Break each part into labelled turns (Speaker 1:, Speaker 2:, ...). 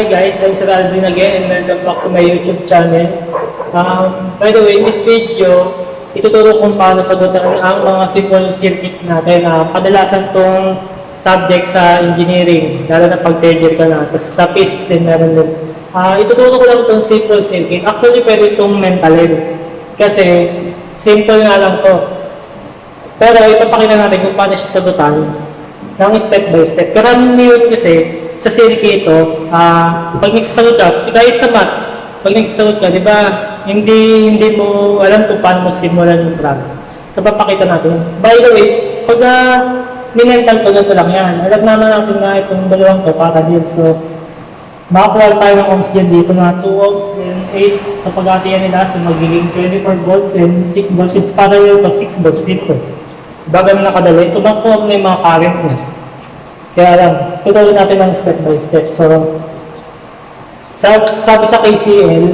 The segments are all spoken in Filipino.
Speaker 1: Hi guys, I'm Sir Aldrin again and welcome back to my YouTube channel. By the way, in this video, ituturo kung paano sagutan ang mga simple circuit natin. Kadalasan tong subject sa engineering, lalo na pag third year ka na. Tapos sa physics din meron din. Ituturo ko lang itong simple circuit. Actually, pwede itong mentalin. Kasi, simple nga lang to. Pero ipapakita natin kung paano siya sagutan ng step by step. Karamihan kasi, sa circuit ito, pag nagsasagot ka, kahit sa math, pag nagsasagot ka, di ba, hindi mo alam kung paano mo simulan yung problem. So, papakita natin. By the way, pag ni-mental ko, ganito lang yan. Alam naman natin na itong dalawang to para din. So, makakuha tayo ng ohms dyan dito na 2 ohms, then 8. So, pag-atiyan nila, so magiging 24 volts and 6 volts. It's parallel to 6 volts dito. Baga na nakadali. So, makuha mo na yung mga current niya. Kaya lang, tutuloy natin ng step by step. So, sabi sa KCL,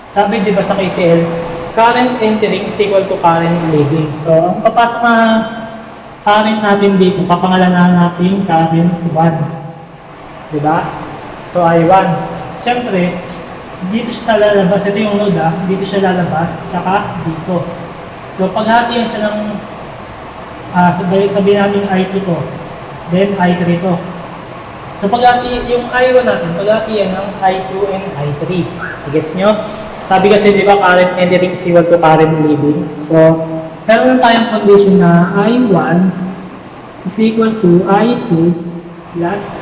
Speaker 1: sabi di ba sa KCL, current entering is equal to current leaving. So, ang papasok na current natin dito, papangalanan natin current 1. Diba? So, I1. Siyempre, dito siya lalabas. Ito yung node, dito siya lalabas, tsaka dito. So, paghatihan siya ng, sabihin natin I2 to, then I3 to. So, paghati, yung I1 natin, paghatihan ng I2 and I3. Gets nyo? Sabi kasi, di ba, current entering is equal to current leaving. So, meron tayong condition na I1 is equal to I2 plus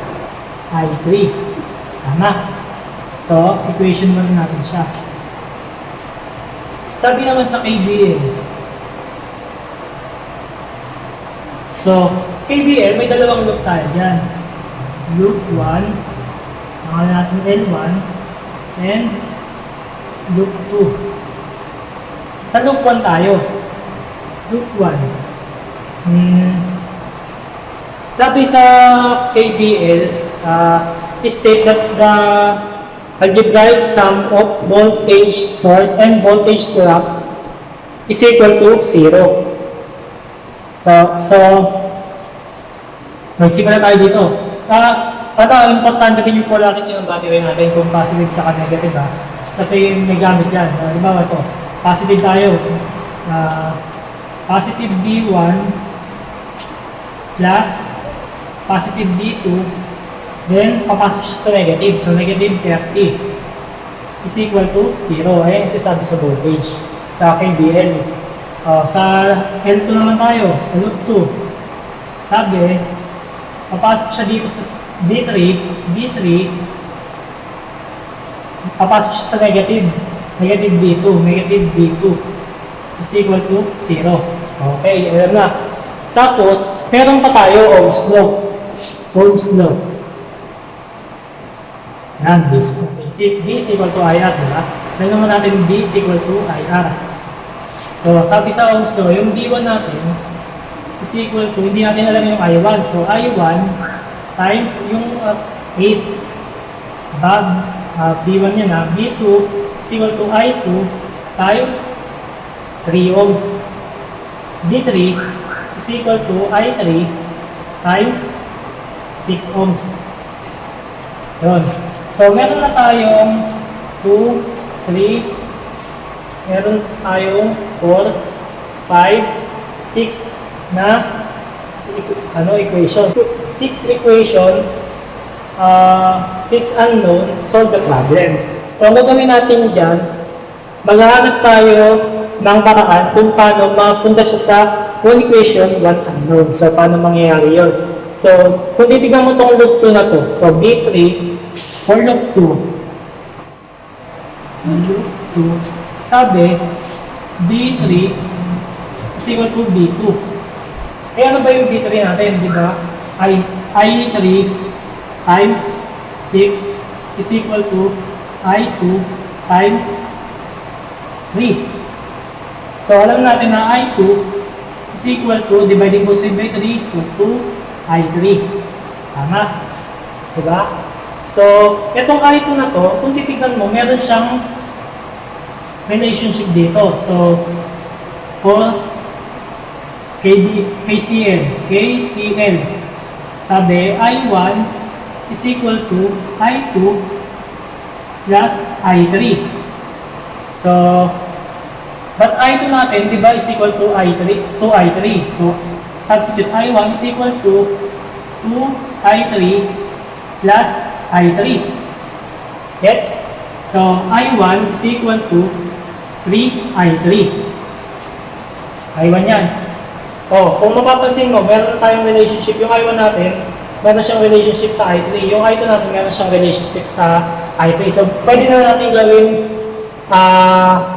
Speaker 1: I3. Tama. So, equation 1 natin siya. Sabi naman sa KVL, so, KVL, may dalawang loop tayo dyan. Loop 1, pangalan natin L1, and loop 2. Sa loop 1 tayo. Loop 1. Sabi sa KVL, state that the algebraic sum of voltage source and voltage drop is equal to 0. So, magsimula tayo dito. Importante din yung polarity ng battery natin kung positive tsaka negative kasi may gamit yan. Halimbawa ito, positive tayo. Positive B1 plus positive B2, then papasok siya sa negative. So, negative 30 is equal to 0. Ayan yung sasabi sa voltage sa KVL. Sa L2 naman tayo, sa loop 2. Sabi, papasok siya dito sa B3, papasok siya sa negative B2 is equal to 0. Okay, alam na. Tapos, meron pa tayo Ohm's law. Yan, B is equal to IR, diba? Alam naman natin B is equal to IR. So, sabi sa Ohm's law, yung B1 natin is equal to, hindi natin alam yung I1. So, I1 times yung 8. B1 yan B2 is equal to I2 times 3 ohms. B3 is equal to I3 times 6 ohms. Yun. So, meron na tayong 2, 3, meron tayong 4, 5, 6 na equation. 6 equation, 6 unknown, solve the problem. So, ang gagawin natin dyan, maghahanap tayo ng paraan kung paano mapunta siya sa 1 equation, 1 unknown. So, paano mangyayari yun? So, kung titignan mo itong loop 2 na to, so B3 for loop 2, sabi, B3 is equal to B2. Eh, ano ba yung B3 natin, di ba? I3 times 6 is equal to I2 times 3. So, alam natin na I2 is equal to, dividing both sides by 3, so 2 I3. Tama? Diba? So, itong I2 na to, kung titignan mo, meron siyang relationship dito. So, for KCL Sabi, I1 is equal to I2 plus I3. So, but I2 natin, di ba, is equal to I3. So, substitute I1 is equal to 2I3 plus I3. Gets? So, I1 is equal to 3I3. I1 yan. Oh, kung mapapansin mo, meron na tayong relationship. Yung I1 natin, meron siyang relationship sa I3. Yung I2 natin, meron siyang relationship sa I3. So, pwede na natin gawin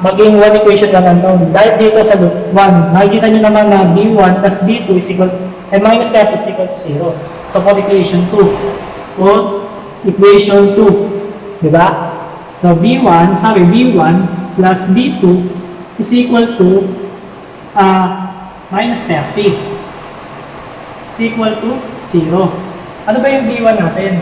Speaker 1: maging one equation lang unknown. Dahil dito sa loop 1, makikita nyo naman na B1 plus B2 is equal and minus F is equal to 0. So, for equation 2. For equation 2. Diba? So, B1 plus B2 is equal to minus 30. Is equal to 0. Ano ba yung B1 natin?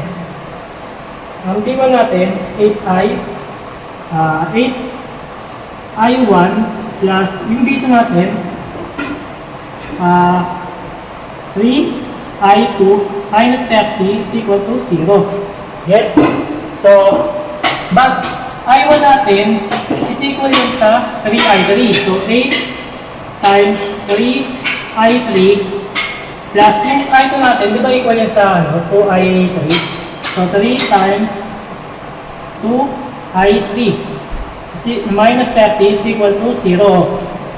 Speaker 1: Ang B1 natin, 8I1 plus yung B2 natin, 3I2 minus 30 is equal to 0. Yes? So, but I1 natin is equal yun sa 3I3. So, 8 times 3I3 plus yung I2 natin, di ba equal yan sa 2I3? So, 3 times 2I3 minus 30 is equal to 0.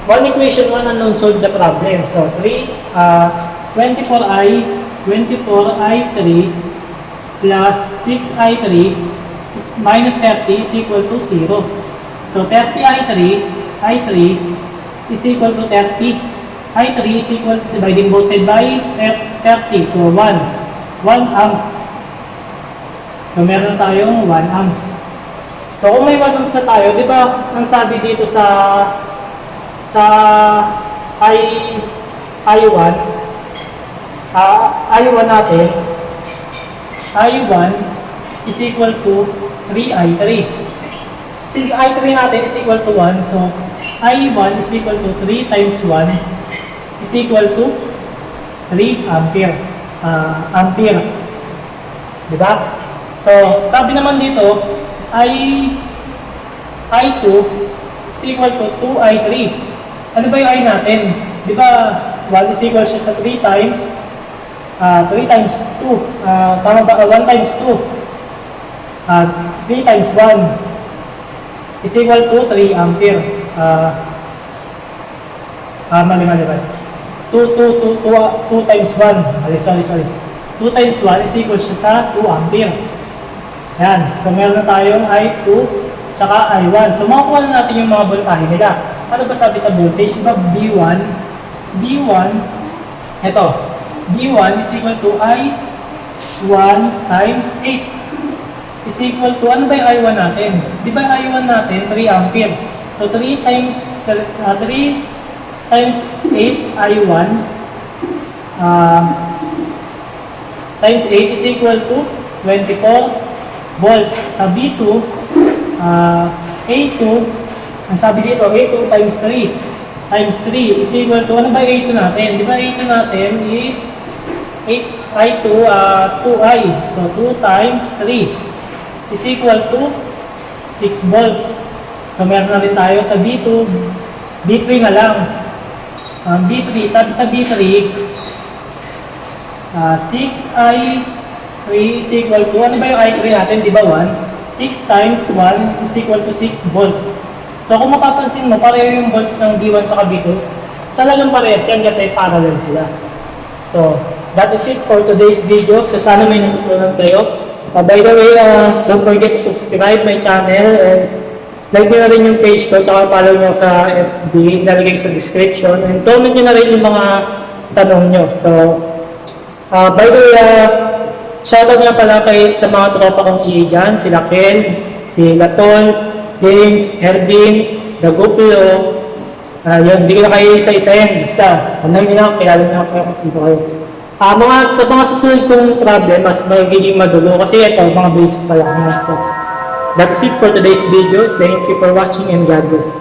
Speaker 1: One equation, one unknown, solve the problem. So, 24I3 plus 6I3 is minus 30 is equal to 0. So, 30I3 is equal to 30. I3 is equal to dividing both sides by 30. So, 1 amps. So, meron tayong 1 amps. So, kung may 1 amps na tayo, di ba, ang sabi dito sa I1, I1 natin, I1 is equal to 3I3. Since I3 natin is equal to 1, so I1 is equal to 3 times 1 is equal to 3 ampere. Diba? So, sabi naman dito, I2 is equal to 2I3. Ano ba yung I natin? Diba, 1 is equal siya sa 3 times 2. Tama ba? 1 times 2. 3 times 1 is equal to 3 ampere. Mali. 2 times 1. Sorry. 2 times 1 is equal siya sa 2 ampere. Yan. So, meron na tayong I2 tsaka I1. So, makukuha na natin yung mga voltahe nila. Ano ba sabi sa voltage? Diba B1, ito, B1 is equal to I1 times 8 is equal to, ano ba yung I1 natin? Di ba yung I1 natin, 3 ampere. So, 3 times 8 I1 times 8 is equal to 24 volts. Sa B2, A2, ang sabi dito, A2 times 3 is equal to, ano ba yung A2 natin? Di ba A2 natin is I2, 2I. So, 2 times 3 is equal to 6 volts. So, meron na rin tayo sa B2, B3 na lang. B3, sabi sa B3, 6I3 is equal to, ano ba yung I3 natin? Di ba 1? 6 times 1 is equal to 6 volts. So, kung mapapansin mo, pareho yung volts ng B1 at B2, talagang parehas yan kasi parallel sila. So, that is it for today's video. So, sana may natutunan kayo. By the way, don't forget to subscribe my channel and like nyo na rin yung page ko, tsaka follow nyo sa FB, nalagay sa description, and comment nyo na rin yung mga tanong nyo. So, by the way, shoutout nga pala sa mga tropa kong EA dyan, sila Ken, si Latol, James, Ervin, Daguplo, yun, hindi ko na kayo isa-isahin, basta, anong nila, kilala nyo ako kasi kayo. Sa mga susunod kong problem, mas magiging madulo kasi ito, mga basic pa lang. So, that's it for today's video. Thank you for watching and God bless.